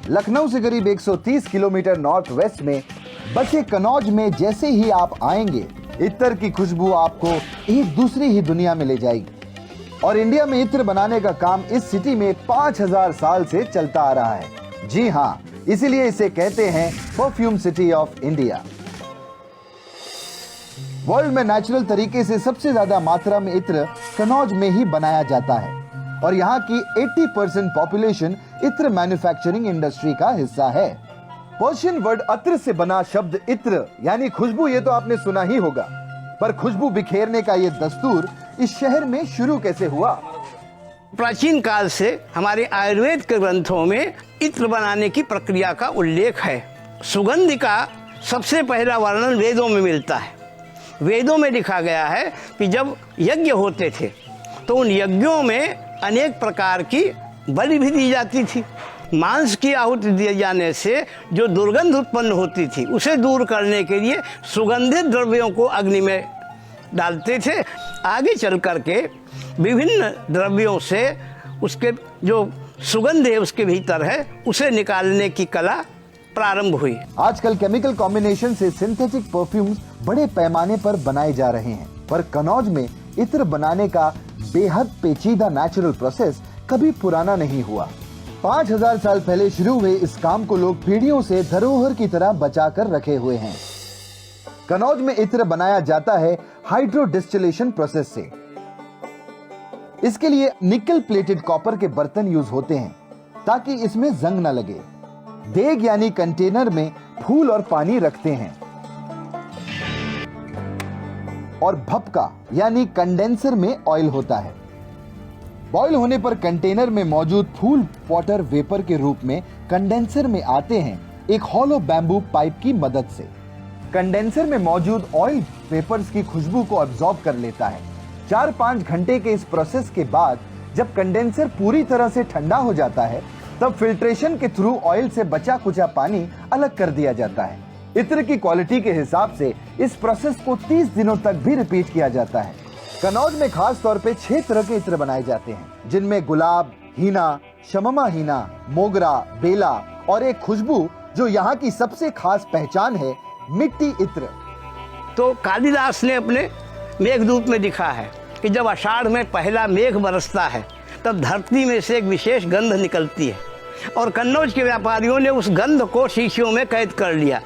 लखनऊ से करीब 130 kilometre north west में बसे कनौज में जैसे ही आप आएंगे, इत्र की खुशबू आपको एक दूसरी ही दुनिया में ले जाएगी। और इंडिया में इत्र बनाने का काम इस सिटी में 5000 साल से चलता आ रहा है। जी हाँ, इसीलिए इसे कहते हैं perfume city of India. World में नेचुरल तरीके से सबसे ज्यादा मात्रा में इत्र कनौज में ही बनाया जाता है और यहाँ की 80% पॉपुलेशन इत्र मैन्युफैक्चरिंग इंडस्ट्री का हिस्सा है। पर्शियन वर्ड अत्र से बना शब्द इत्र यानी खुशबू, ये तो आपने सुना ही होगा, पर खुशबू बिखेरने का ये दस्तूर इस शहर में शुरू कैसे हुआ? प्राचीन काल से हमारे आयुर्वेद के ग्रंथों में इत्र बनाने की प्रक्रिया का उल्लेख है। सुगंध का सबसे पहला वर्णन वेदों में मिलता है। वेदों में लिखा गया है कि जब यज्ञ होते थे तो उन यज्ञों में अनेक प्रकार की बलि भी दी जाती थी। मांस की आहुति दिए जाने से जो दुर्गंध उत्पन्न होती थी उसे दूर करने के लिए सुगंधित द्रव्यों को अग्नि में डालते थे। आगे चल करके विभिन्न द्रव्यों से उसके जो सुगंध है उसके भीतर है उसे निकालने की कला प्रारंभ हुई। आजकल केमिकल कॉम्बिनेशन से सिंथेटिक परफ्यूम्स बड़े पैमाने पर बनाए जा रहे हैं, पर कनौज में इत्र बनाने का बेहद पेचीदा नेचुरल प्रोसेस कभी पुराना नहीं हुआ। 5000 साल पहले शुरू हुए इस काम को लोग पीढ़ियों से धरोहर की तरह बचा कर रखे हुए हैं। कनौज में इत्र बनाया जाता है हाइड्रो डिस्टिलेशन प्रोसेस से। इसके लिए निकल प्लेटेड कॉपर के बर्तन यूज होते हैं ताकि इसमें जंग न लगे। देग यानी कंटेनर में फूल और पानी रखते हैं और भपका यानी कंडेंसर में ऑयल होता है। बॉयल होने पर कंटेनर में मौजूद फूल वाटर वेपर के रूप में कंडेंसर में आते हैं एक हॉलो बैम्बू पाइप की मदद से। कंडेंसर में मौजूद ऑयल वेपर्स की खुशबू को अब्सॉर्ब कर लेता है। 4-5 घंटे के इस प्रोसेस के बाद जब कंडेंसर पूरी तरह से ठंडा हो जाता है तब फिल्ट्रेशन के थ्रू ऑयल से बचा कुचा पानी अलग कर दिया जाता है। इत्र की क्वालिटी के हिसाब से इस प्रोसेस को 30 दिनों तक भी रिपीट किया जाता है। कनौज में खास तौर पे 6 तरह के इत्र बनाए जाते हैं, जिनमें गुलाब, हीना, शममा हीना, मोगरा, बेला और एक खुशबू जो यहाँ की सबसे खास पहचान है, मिट्टी इत्र। तो कालिदास ने अपने मेघदूत में लिखा है कि जब आषाढ़ में पहला मेघ बरसता है तब धरती में से एक विशेष गंध निकलती है और कन्नौज के व्यापारियों ने उस गंध को शीशियों में कैद कर लिया।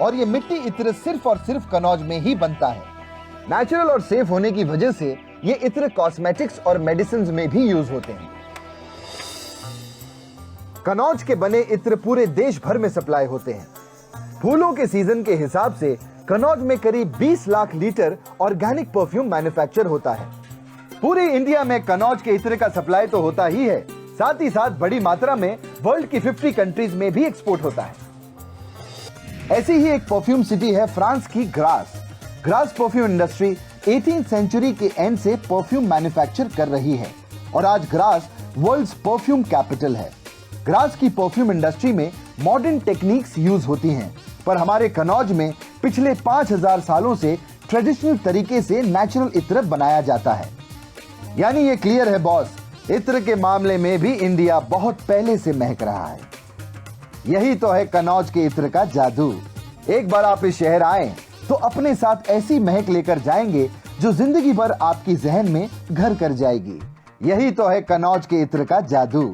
और ये मिट्टी इत्र सिर्फ और सिर्फ कनौज में ही बनता है। नेचुरल और सेफ होने की वजह से ये इत्र कॉस्मेटिक्स और मेडिसिन में भी यूज होते हैं। कनौज के बने इत्र पूरे देश भर में सप्लाई होते हैं। फूलों के सीजन के हिसाब से कनौज में करीब 20 lakh litre organic perfume manufacture होता है। पूरे इंडिया में कनौज के इत्र का सप्लाई तो होता ही है, साथ ही साथ बड़ी मात्रा में वर्ल्ड की 50 कंट्रीज में भी एक्सपोर्ट होता है। ऐसी ही एक परफ्यूम सिटी है फ्रांस की Grasse. Grasse perfume industry 18th century के एंड से परफ्यूम मैन्युफैक्चर कर रही है और आज ग्रास वर्ल्ड्स परफ्यूम कैपिटल है। ग्रास की परफ्यूम इंडस्ट्री में मॉडर्न टेक्निक्स यूज होती हैं, पर हमारे कनौज में पिछले 5000 सालों से ट्रेडिशनल तरीके से नेचुरल इत्र बनाया जाता है। यानी ये क्लियर है बॉस, इत्र के मामले में भी इंडिया बहुत पहले से महक रहा है। यही तो है कनौज के इत्र का जादू। एक बार आप इस शहर आए तो अपने साथ ऐसी महक लेकर जाएंगे जो जिंदगी भर आपकी जहन में घर कर जाएगी। यही तो है कनौज के इत्र का जादू।